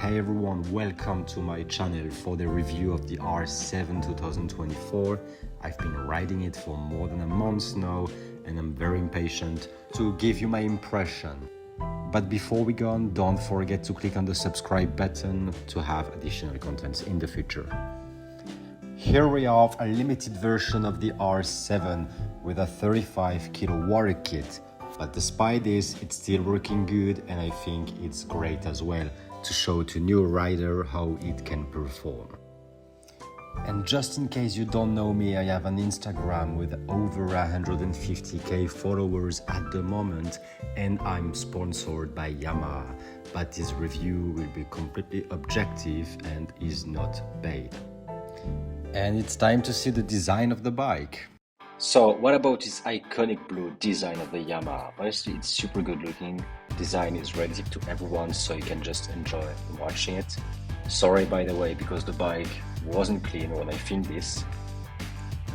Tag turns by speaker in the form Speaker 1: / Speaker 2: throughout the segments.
Speaker 1: Hey everyone, welcome to my channel for the review of the R7 2024. I've been riding it for more than a month now and I'm very impatient to give you my impression. But before we go on, don't forget to click on the subscribe button to have additional contents in the future. Here we have a limited version of the R7 with a 35 kW kit. But despite this, it's still working good and I think it's great as well to show to new rider how it can perform. And just in case you don't know me, I have an Instagram with over 150k followers at the moment and I'm sponsored by Yamaha, but this review will be completely objective and is not paid. And it's time to see the design of the bike. So what about this iconic blue design of the Yamaha? Honestly, it's super good looking. Design is relative to everyone, so you can just enjoy watching it. Sorry by the way, because the bike wasn't clean when I filmed this.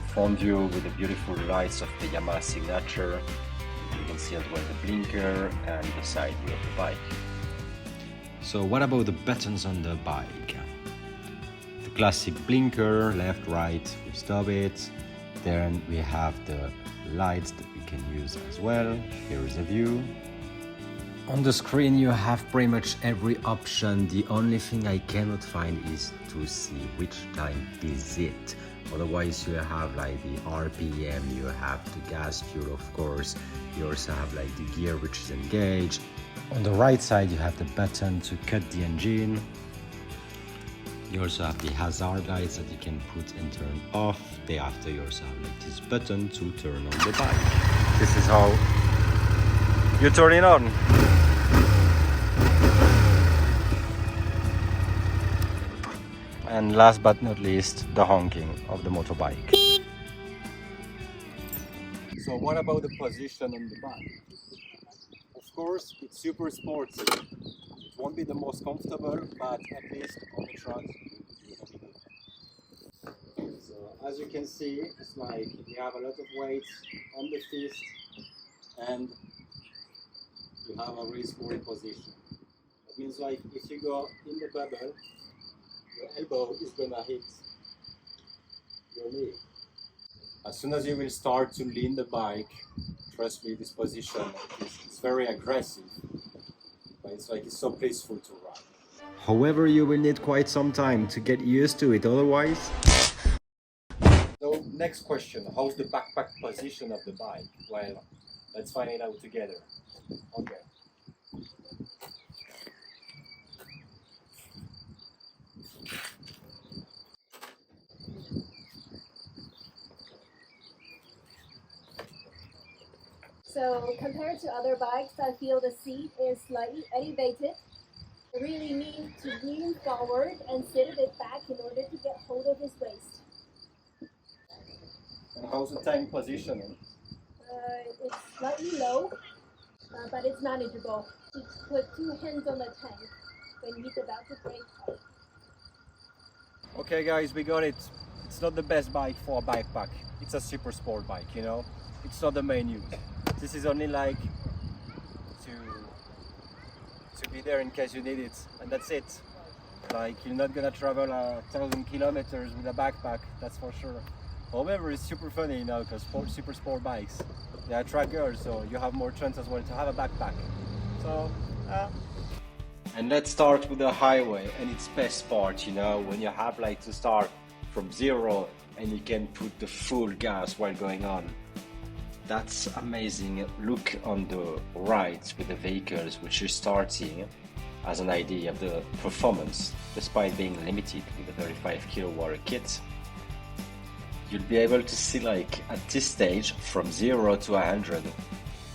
Speaker 1: Front view with the beautiful lights of the Yamaha signature. You can see as well the blinker and the side view of the bike. So what about the buttons on the bike? The classic blinker, left, right, we stop it. Then we have the lights that we can use as well. Here is a view. On the screen you have pretty much every option. The only thing I cannot find is to see which type is it. Otherwise you have like the RPM, you have the gas fuel of course. You also have like the gear which is engaged. On the right side you have the button to cut the engine. You also have the hazard lights that you can put and turn off. Thereafter you also have like this button to turn on the bike. This is how you turn it on. And last but not least, the honking of the motorbike. So what about the position on the bike? Of course, it's super sporty. It won't be the most comfortable, but at least on the track it'll be good. So as you can see, it's like you have a lot of weight on the fist and you have a really sporty position. That means like if you go in the bubble, your elbow is gonna hit your knee. As soon as you will start to lean the bike, trust me, this position is very aggressive. But it's like it's so peaceful to ride. However, you will need quite some time to get used to it otherwise. So next question, how's the backpack position of the bike? Well, let's find it out together. Okay.
Speaker 2: So compared to other bikes, I feel the seat is slightly elevated. I really need to lean forward and sit a bit back in order to get hold of his waist.
Speaker 1: And how's the tank positioning?
Speaker 2: It's slightly low, but it's manageable. To put two hands on the tank when he's about to brake.
Speaker 1: Okay guys, we got it. It's not the best bike for a backpack. It's a super sport bike, you know. It's not the main use. This is only like to be there in case you need it, and that's it. Like you're not gonna travel 1,000 kilometers with a backpack, that's for sure. However, it's super funny, you know, because super sport bikes, they are trackers, so you have more chance as well to have a backpack. So, and let's start with the highway and its best part, you know, when you have like to start from zero and you can put the full gas while going on. That's amazing. Look on the right with the vehicles which is starting as an idea of the performance. Despite being limited with a 35 kW kit, you'll be able to see like at this stage from 0 to 100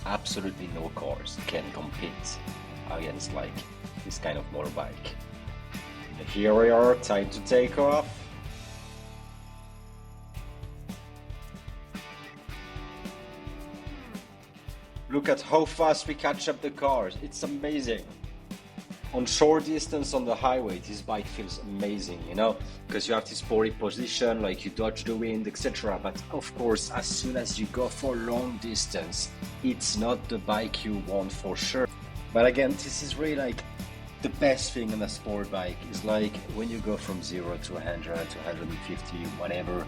Speaker 1: absolutely no cars can compete against like this kind of motorbike. And here we are, time to take off. Look at how fast we catch up the cars, it's amazing. On short distance on the highway, this bike feels amazing, you know, because you have this sporty position, like you dodge the wind, etc. But of course, as soon as you go for long distance, it's not the bike you want for sure. But again, this is really like the best thing on a sport bike is like when you go from 0 to 100 to 150, whatever,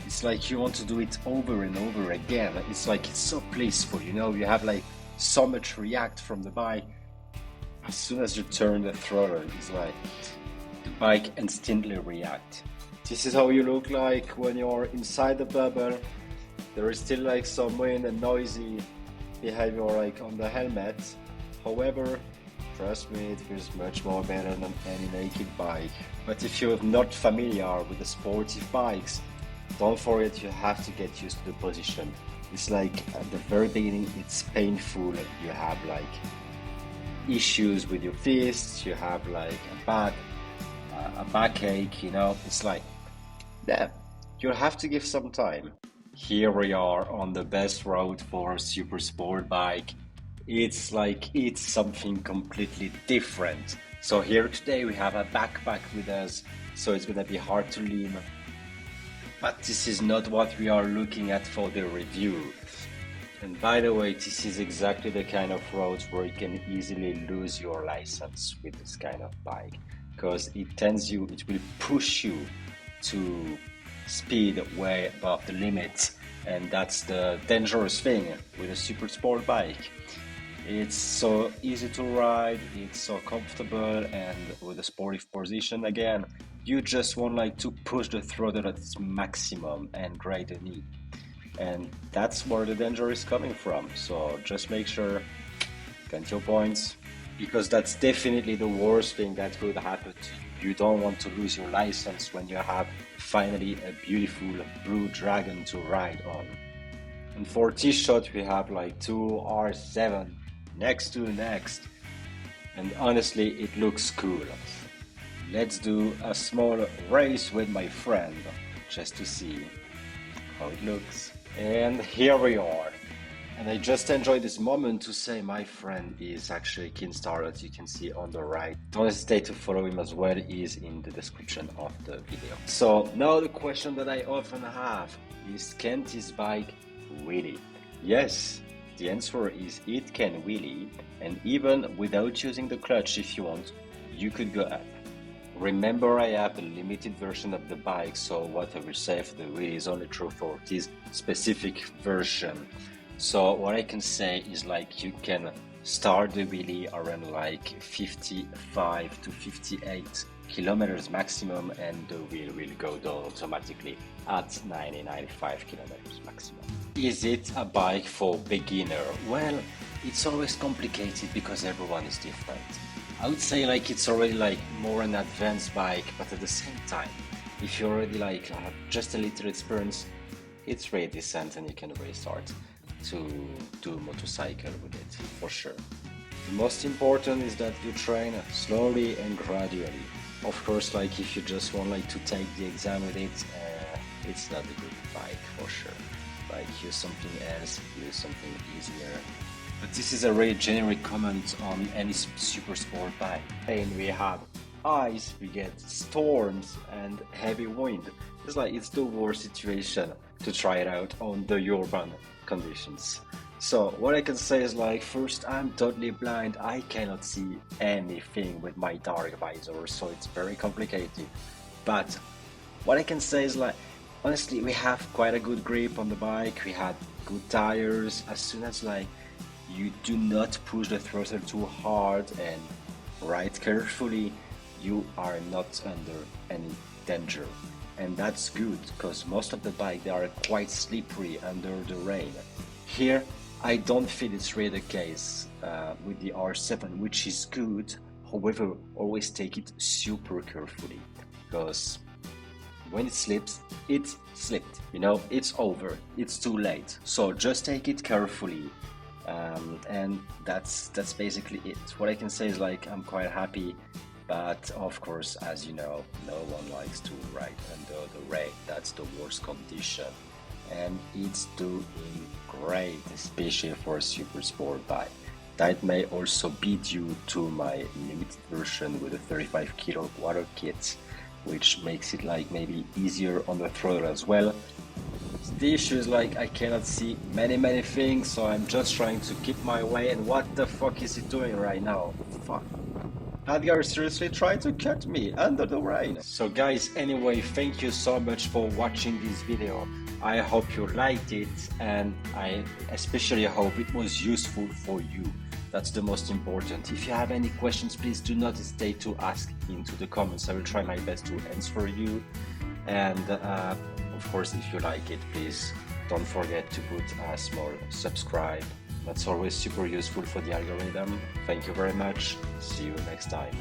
Speaker 1: it's like you want to do it over and over again. It's like it's so blissful, you know, you have like so much react from the bike. As soon as you turn the throttle, it's like the bike instantly react. This is how you look like when you're inside the bubble. There is still like some wind and noisy behavior like on the helmet. However, trust me, it feels much more better than any naked bike. But if you're not familiar with the sportive bikes, don't forget you have to get used to the position. It's like at the very beginning it's painful. You have like issues with your fists, you have like a backache, you know. It's like, yeah, you'll have to give some time. Here we are on the best road for a super sport bike. It's like it's something completely different. So here today we have a backpack with us, so it's gonna be hard to lean. But this is not what we are looking at for the review. And by the way, this is exactly the kind of roads where you can easily lose your license with this kind of bike, because it will push you to speed way above the limit, and that's the dangerous thing with a super sport bike. It's so easy to ride, it's so comfortable, and with a sportive position again, you just want like to push the throttle at its maximum and grade the knee. And that's where the danger is coming from. So just make sure, count your points, because that's definitely the worst thing that could happen to you. You don't want to lose your license when you have finally a beautiful blue dragon to ride on. And for this shot we have like two R7 next to next, and honestly it looks cool. Let's do a small race with my friend just to see how it looks. And here we are. And I just enjoyed this moment to say my friend is actually Kinstar, as you can see on the right. Don't hesitate to follow him as well, he is in the description of the video. So now the question that I often have is, can this bike wheelie? Yes, the answer is it can wheelie, and even without using the clutch if you want, you could go up. Remember, I have the limited version of the bike, so what I will say for the wheelie is only true for this specific version. So what I can say is like you can start the wheelie around like 55 to 58 kilometers maximum, and the wheel will go down automatically at 90-95 kilometers maximum. Is it a bike for beginner? Well, it's always complicated because everyone is different. I would say like it's already like more an advanced bike, but at the same time, if you already like have just a little experience, it's really decent and you can really start to do motorcycle with it for sure. The most important is that you train slowly and gradually. Of course, like if you just want like to take the exam with it, it's not a good bike for sure. Like use something else, use something easier. But this is a really generic comment on any super sport bike. And we have ice, we get storms and heavy wind. It's the worst situation to try it out on the urban conditions. So what I can say is like, first, I'm totally blind. I cannot see anything with my dark visor, so it's very complicated. But what I can say is like, honestly, we have quite a good grip on the bike. We had good tires. As soon as like you do not push the throttle too hard and ride carefully, you are not under any danger. And that's good, because most of the bike, they are quite slippery under the rain. Here, I don't feel it's really the case with the R7, which is good. However, always take it super carefully, because when it slips, it slipped, you know, it's over, it's too late. So just take it carefully. And that's basically it. What I can say is like, I'm quite happy, but of course, as you know, no one likes to ride under the rain. That's the worst condition, and it's doing great, especially for a super sport bike. That may also be due to my limited version with a 35 kilo water kit, which makes it like maybe easier on the throttle as well. The issue is like I cannot see many things, so I'm just trying to keep my way. And what the fuck is it doing right now? Fuck. That guy seriously tried to cut me under the rain. So guys, anyway, thank you so much for watching this video. I hope you liked it, and I especially hope it was useful for you. That's the most important. If you have any questions, please do not hesitate to ask into the comments. I will try my best to answer you. And of course, if you like it, please don't forget to put a small subscribe. That's always super useful for the algorithm. Thank you very much. See you next time.